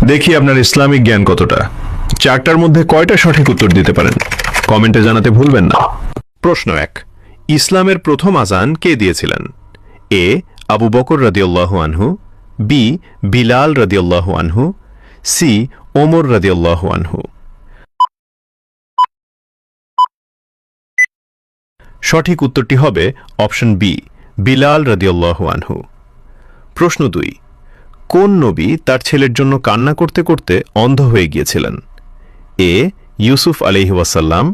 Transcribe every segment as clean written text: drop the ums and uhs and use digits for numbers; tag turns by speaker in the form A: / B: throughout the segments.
A: দেখি আপনার ইসলামিক জ্ঞান কতটা। চারটার মধ্যে কয়টা সঠিক উত্তর দিতে পারেন কমেন্টে জানাতে ভুলবেন না। প্রশ্ন 1, ইসলামের প্রথম আযান কে দিয়েছিলেন? এ আবু বকর রাদিয়াল্লাহু আনহু, বি বিলাল রাদিয়াল্লাহু আনহু, সি ওমর রাদিয়াল্লাহু আনহু। সঠিক উত্তরটি হবে অপশন বি, বিলাল রাদিয়াল্লাহু আনহু। প্রশ্ন 2, কোন নবী তার ছেলের জন্য কান্না করতে করতে অন্ধ হয়ে গিয়েছিলেন? এ ইউসুফ আলাইহি ওয়াসাল্লাম,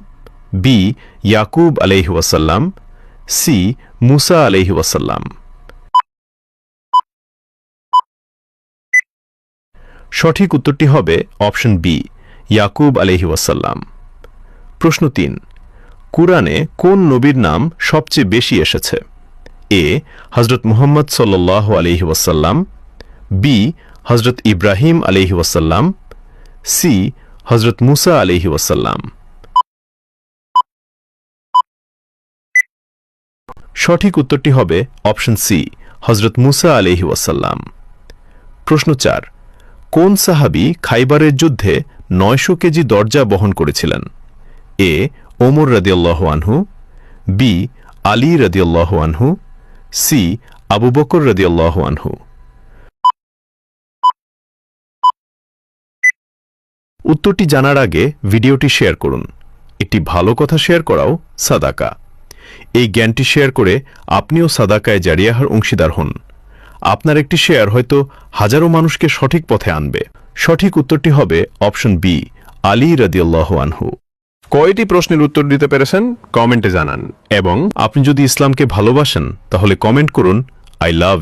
A: বি ইয়াকুব আলাইহি ওয়াসাল্লাম, সি মুসা আলাইহি ওয়াসাল্লাম। সঠিক উত্তরটি হবে অপশন বি, ইয়াকুব আলাইহি ওয়াসাল্লাম। প্রশ্ন 3, কুরআনে কোন নবীর নাম সবচেয়ে বেশি এসেছে? এ হযরত মুহাম্মদ সাল্লাল্লাহু আলাইহি ওয়াসাল্লাম, বি হযরত ইব্রাহিম আলাইহি ওয়াসাল্লাম, সি হযরত মুসা আলাইহি ওয়াসাল্লাম। সঠিক উত্তরটি হবে অপশন সি, হযরত মুসা আলাইহি ওয়াসাল্লাম। প্রশ্ন 4, কোন সাহাবী খাইবারের যুদ্ধে 900 কেজি দরজা বহন করেছিলেন? এ ওমর রাদিয়াল্লাহু আনহু, বি আলী রাদিয়াল্লাহু আনহু, সি আবু বকর রাদিয়াল্লাহু আনহু। উত্তরটি জানার আগে ভিডিওটি শেয়ার করুন। একটি ভালো কথা শেয়ার করাও সাদাকা। এই জ্ঞানটি শেয়ার করে আপনিও সাদাকায়ে জারিয়াহর অংশীদার হন। আপনার একটি শেয়ার হয়তো হাজারো মানুষকে সঠিক পথে আনবে। সঠিক উত্তরটি হবে অপশন বি, আলী রাদিয়াল্লাহু আনহু। কয়টি প্রশ্নের উত্তর দিতে পেরেছেন কমেন্টে জানান, এবং আপনি যদি ইসলামকে ভালোবাসেন তাহলে কমেন্ট করুন আই লাভ